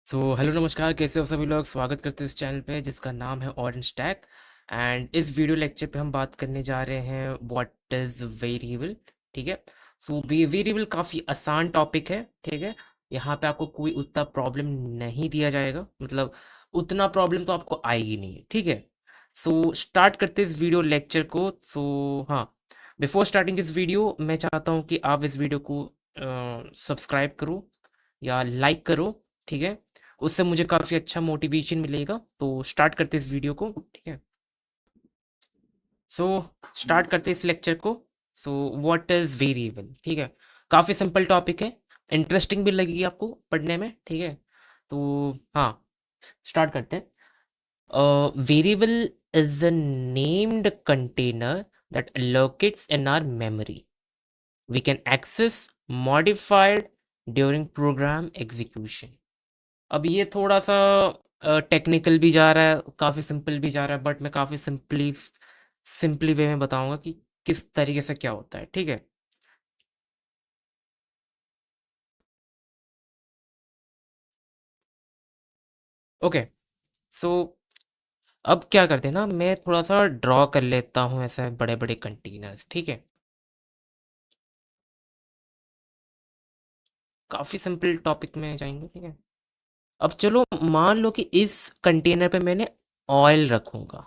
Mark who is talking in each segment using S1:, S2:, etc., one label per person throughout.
S1: Hello नमस्कार, कैसे हो सभी लोग। स्वागत करते हैं इस चैनल पे जिसका नाम है ऑरेंज टैग। एंड इस वीडियो लेक्चर पे हम बात करने जा रहे हैं व्हाट इज़ वेरिएबल। ठीक है। वेरिएबल काफ़ी आसान टॉपिक है। ठीक है। यहाँ पे आपको कोई उतना प्रॉब्लम नहीं दिया जाएगा, मतलब उतना प्रॉब्लम तो आपको आएगी नहीं। ठीक है। स्टार्ट करते हैं इस वीडियो लेक्चर को। हाँ, बिफोर स्टार्टिंग दिस वीडियो मैं चाहता हूँ कि आप इस वीडियो को सब्सक्राइब करो या लाइक करो। ठीक है। उससे मुझे काफ़ी अच्छा मोटिवेशन मिलेगा। तो स्टार्ट करते इस वीडियो को। ठीक है। सो स्टार्ट करते इस लेक्चर को। What is variable. ठीक है। काफ़ी सिंपल टॉपिक है, इंटरेस्टिंग भी लगेगी आपको पढ़ने में। ठीक है। हाँ, स्टार्ट करते हैं। Variable is a named container that allocates in our memory. We can access modified during program execution. अब ये थोड़ा सा टेक्निकल भी जा रहा है, काफ़ी सिंपल भी जा रहा है, बट मैं काफ़ी सिंपली वे में बताऊंगा कि किस तरीके से क्या होता है। ठीक है। ओके। सो अब क्या करते हैं ना, मैं थोड़ा सा ड्रॉ कर लेता हूँ ऐसे बड़े बड़े कंटेनर्स। ठीक है। काफ़ी सिंपल टॉपिक में जाएंगे। ठीक है। अब चलो मान लो कि इस कंटेनर पे मैंने ऑयल रखूंगा।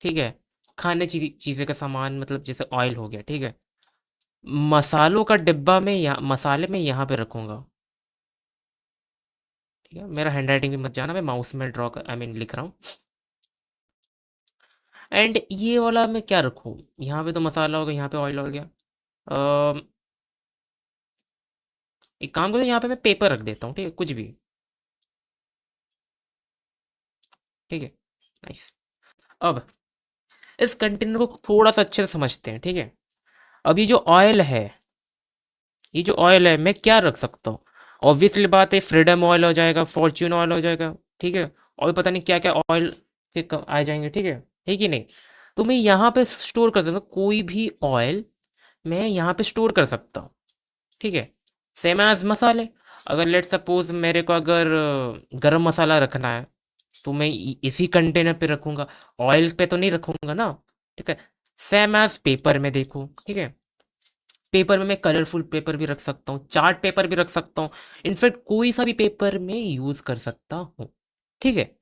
S1: ठीक है। खाने चीज़ें का सामान, मतलब जैसे ऑयल हो गया। ठीक है। मसालों का डिब्बा में या मसाले में यहाँ पे रखूंगा। ठीक है। मेरा हैंड राइटिंग भी मत जाना, मैं माउस में ड्रॉ कर आई मीन लिख रहा हूँ। एंड ये वाला मैं क्या रखूँ, यहाँ पे तो मसाला हो गया, यहाँ पे ऑयल हो गया। अम, एक काम करो, यहाँ पे मैं पेपर रख देता हूँ। ठीक है, कुछ भी। ठीक है। नाइस। अब इस कंटेनर को थोड़ा सा अच्छे से समझते हैं। ठीक है। अब ये जो ऑयल है मैं क्या रख सकता हूँ। ऑब्वियसली बात है, फ्रीडम ऑयल हो जाएगा, फॉर्च्यून ऑयल हो जाएगा। ठीक है। और पता नहीं क्या क्या ऑयल के आ जाएंगे। ठीक है कि नहीं। तो मैं यहाँ पे स्टोर कर सकता हूँ कोई भी ऑयल, मैं यहाँ पे स्टोर कर सकता हूँ। ठीक है। सेम एज मसाले। अगर लेट सपोज मेरे को अगर गरम मसाला रखना है, तो मैं इसी कंटेनर पे रखूंगा, ऑयल पे तो नहीं रखूंगा ना। ठीक है। सेम एज पेपर में देखो। ठीक है। पेपर में मैं कलरफुल पेपर भी रख सकता हूँ, चार्ट पेपर भी रख सकता हूँ, इनफैक्ट कोई सा भी पेपर में यूज कर सकता हूँ। ठीक है।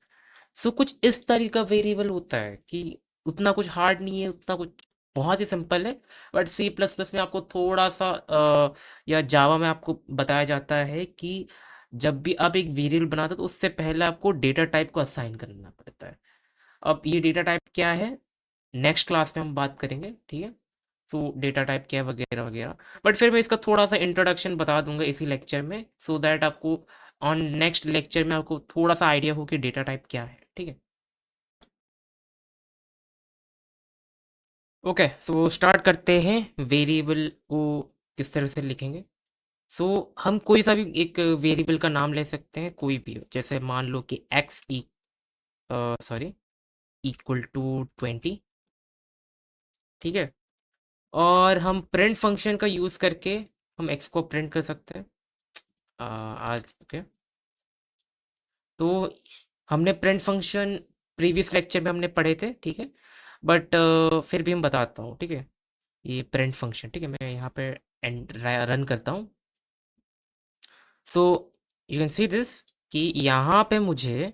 S1: कुछ इस तरीके का वेरिएबल होता है कि उतना कुछ हार्ड नहीं है, उतना कुछ बहुत ही सिंपल है। बट सी प्लस प्लस में आपको थोड़ा सा या जावा में आपको बताया जाता है कि जब भी आप एक वेरिएबल बनाते हो तो उससे पहले आपको डेटा टाइप को असाइन करना पड़ता है। अब ये डेटा टाइप क्या है, नेक्स्ट क्लास में हम बात करेंगे। ठीक है। डेटा टाइप क्या है वगैरह वगैरह। बट फिर मैं इसका थोड़ा सा इंट्रोडक्शन बता दूंगा इसी लेक्चर में, सो दैट आपको ऑन नेक्स्ट लेक्चर में आपको थोड़ा सा आइडिया हो कि डेटा टाइप क्या है। ठीक है। ओके। स्टार्ट करते हैं, वेरिएबल को किस तरह से लिखेंगे। हम कोई सा भी एक वेरिएबल का नाम ले सकते हैं, कोई भी हो। जैसे मान लो कि एक्स सॉरी इक्वल टू 20। ठीक है। और हम प्रिंट फंक्शन का यूज़ करके हम एक्स को प्रिंट कर सकते हैं। आज ओके। तो हमने प्रिंट फंक्शन प्रीवियस लेक्चर में हमने पढ़े थे। ठीक है। बट फिर भी हम बताता हूँ। ठीक है। ये प्रिंट फंक्शन, ठीक है, मैं यहाँ पे रन करता हूँ। So you can see this कि यहाँ पे मुझे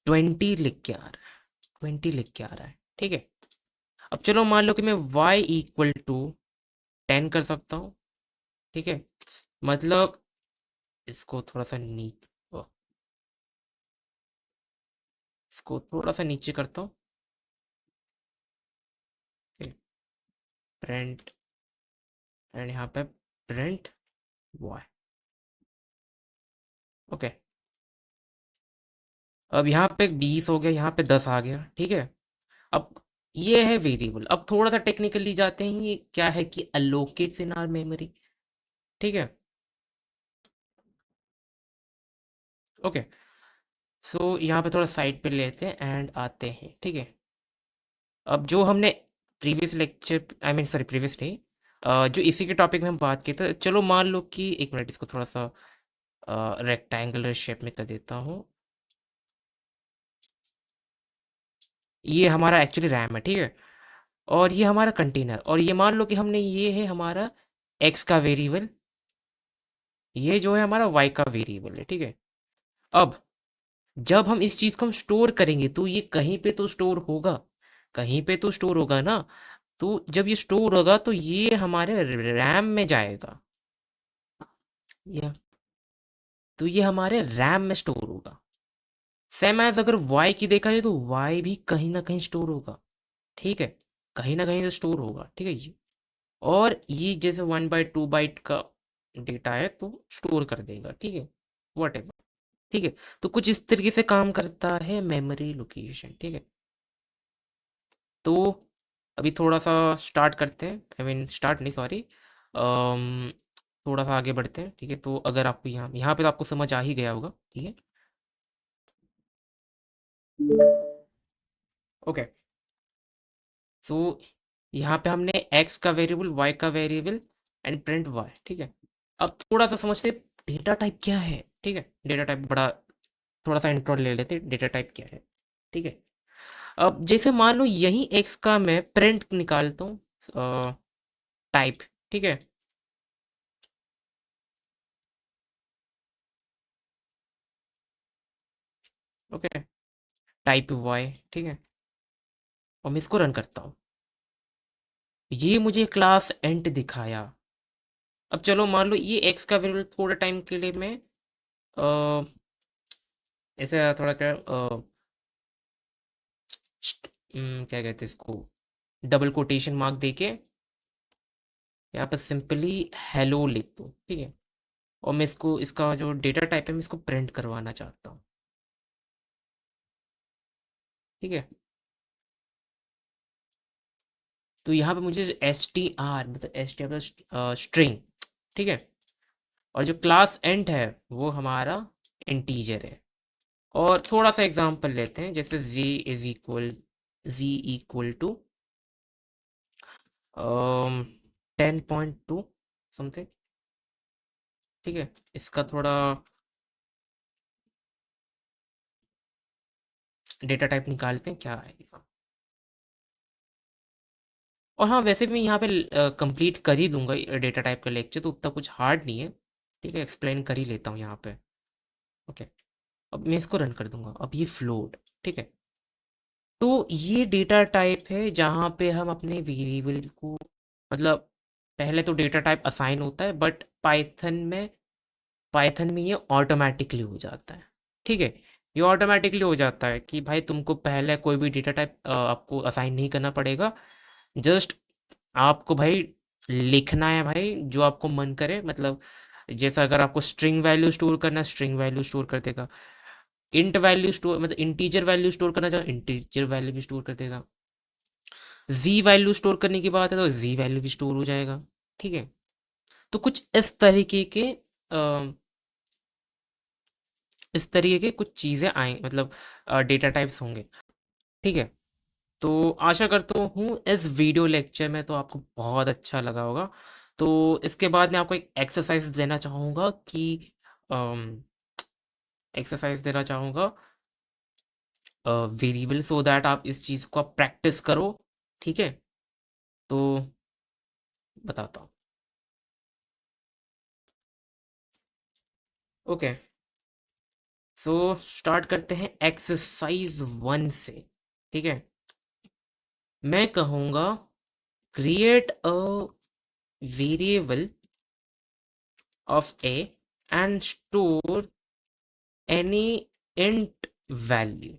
S1: 20 लिख के आ रहा है, 20 लिख के आ रहा है। ठीक है। अब चलो मान लो कि मैं y इक्वल टू 10 कर सकता हूँ। ठीक है। मतलब इसको थोड़ा सा नीचे, इसको थोड़ा सा नीचे करता हूँ। प्रिंट एंड यहाँ पे प्रिंट y। ओके। अब यहाँ पे 20 हो गया, यहाँ पे 10 आ गया। ठीक है। अब ये है वेरिएबल। अब थोड़ा सा टेक्निकली जाते हैं, ये क्या है कि अलोकेट्स इन आवर मेमोरी। ठीक है। ओके। यहाँ पे थोड़ा साइड पे लेते हैं एंड आते हैं। ठीक है। अब जो हमने previous lecture I mean sorry previous नहीं, जो इसी के टॉपिक में हम बात किए थे, चलो मान लो कि एक मिनट इसको थोड़ा सा रेक्टेंगुलर शेप में कर देता हूँ। ये हमारा एक्चुअली रैम है, ठीक है। और ये हमारा कंटेनर, और ये मान लो कि हमने, ये है हमारा एक्स का वेरिएबल, ये जो है हमारा वाई का वेरिएबल है, ठीक है। अब जब हम इस चीज को हम स्टोर करेंगे तो ये कहीं पे तो स्टोर होगा, कहीं पे तो स्टोर होगा ना। तो जब ये स्टोर होगा तो ये हमारे रैम में जाएगा, ये तो ये हमारे रैम में स्टोर होगा। सेम एज अगर वाई की देखा जाए तो वाई भी कहीं ना कहीं स्टोर होगा, ठीक है। कहीं ना कहीं तो स्टोर होगा, ठीक है ये। और ये जैसे 1/2 बाइट का डेटा है तो स्टोर कर देगा, ठीक है, वट एवर, ठीक है। तो कुछ इस तरीके से काम करता है मेमोरी लोकेशन, ठीक है। तो अभी थोड़ा सा स्टार्ट करते हैं, आई मीन स्टार्ट नहीं, सॉरी, थोड़ा सा आगे बढ़ते हैं, ठीक है। तो अगर आपको यहाँ यहाँ पे तो आपको समझ आ ही गया होगा, ठीक है। ओके, सो यहाँ पे हमने एक्स का वेरिएबल, वाई का वेरिएबल एंड प्रिंट वाई, ठीक है। अब थोड़ा सा समझते डेटा टाइप क्या है, ठीक है। डेटा टाइप बड़ा, थोड़ा सा इंट्रो ले लेते डेटा टाइप क्या है, ठीक है। अब जैसे मान लो यही एक्स का मैं प्रिंट निकालता हूँ टाइप, ठीक है। ओके, टाइप वाई, ठीक है। और मैं इसको रन करता हूँ, ये मुझे क्लास एंड दिखाया। अब चलो मान लो ये एक्स का वेरिएबल थोड़े टाइम के लिए मैं अ, ऐसे थोड़ा क्या क्या कहते हैं इसको, डबल कोटेशन मार्क देके यहाँ पर सिंपली हेलो लिख दो, ठीक है। और मैं इसको, इसका जो डेटा टाइप है मैं इसको प्रिंट करवाना चाहता हूँ, ठीक है। तो यहाँ पे मुझे एस टी आर, मतलब एस टी आर स्ट्रिंग, ठीक है। और जो क्लास एंड है वो हमारा इंटीजर है। और थोड़ा सा एग्जांपल लेते हैं, जैसे z इक्वल टू 10.2 समथिंग, ठीक है। इसका थोड़ा डेटा टाइप निकालते हैं क्या आएगा। और हाँ, वैसे भी मैं यहाँ पे कंप्लीट कर ही लूँगा डेटा टाइप का लेक्चर, तो उतना कुछ हार्ड नहीं है, ठीक है। एक्सप्लेन कर ही लेता हूँ यहाँ पे, ओके। अब मैं इसको रन कर दूंगा, अब ये फ्लोट, ठीक है। तो ये डेटा टाइप है जहाँ पे हम अपने वेरिएबल को, मतलब पहले तो डेटा टाइप असाइन होता है, बट पाइथन में ये ऑटोमेटिकली हो जाता है, ठीक है। ये ऑटोमेटिकली हो जाता है कि भाई तुमको पहले कोई भी डेटा टाइप आपको असाइन नहीं करना पड़ेगा। जस्ट आपको भाई लिखना है भाई जो आपको मन करे, मतलब जैसा अगर आपको स्ट्रिंग वैल्यू स्टोर करना, स्ट्रिंग वैल्यू स्टोर कर देगा। इंट वैल्यू स्टोर, मतलब इंटीजर वैल्यू स्टोर करना चाहो, इंटीजर वैल्यू भी स्टोर कर देगा। जी वैल्यू स्टोर करने की बात है तो जी वैल्यू भी स्टोर हो जाएगा, ठीक है। तो कुछ इस तरीके के कुछ चीज़ें आए, मतलब डेटा टाइप्स होंगे, ठीक है। तो आशा करता हूँ इस वीडियो लेक्चर में तो आपको बहुत अच्छा लगा होगा। तो इसके बाद मैं आपको एक एक्सरसाइज देना चाहूँगा कि एक्सरसाइज देना चाहूँगा वेरिएबल, सो दैट आप इस चीज़ को आप प्रैक्टिस करो, ठीक है। तो बताता हूँ, ओके। सो स्टार्ट करते हैं एक्सरसाइज 1 से, ठीक है। मैं कहूँगा create a variable of A and store any int value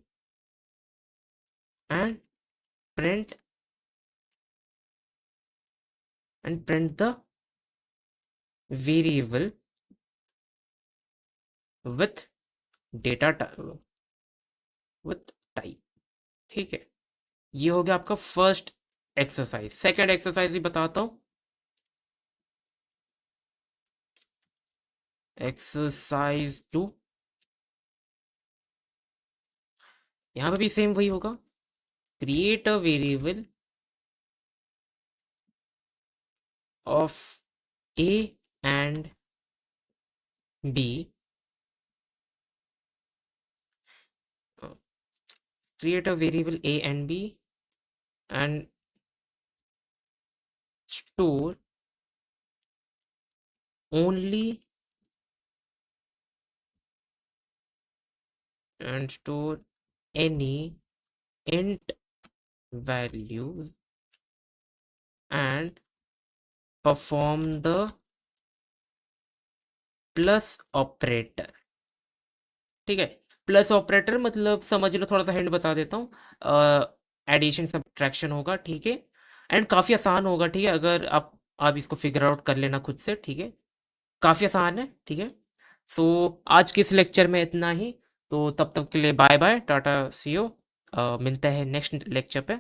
S1: and print print the variable with data type, with type, ठीक है। ये हो गया आपका फर्स्ट एक्सरसाइज। सेकंड एक्सरसाइज भी बताता हूँ, एक्सरसाइज 2। यहाँ पे भी सेम वही होगा, create a variable of A and B create a variable a and b and store only and store any int values and perform the plus operator. ठीक है, प्लस ऑपरेटर मतलब समझ लो, थोड़ा सा हिंट बता देता हूँ, एडिशन सब्ट्रैक्शन होगा। ठीक है, एंड काफ़ी आसान होगा। ठीक है, अगर आप इसको फिगर आउट कर लेना खुद से। ठीक है, काफ़ी आसान है। ठीक है, सो आज के इस लेक्चर में इतना ही। तो तब तक के लिए bye bye, tata, see you. मिलते हैं नेक्स्ट लेक्चर पे।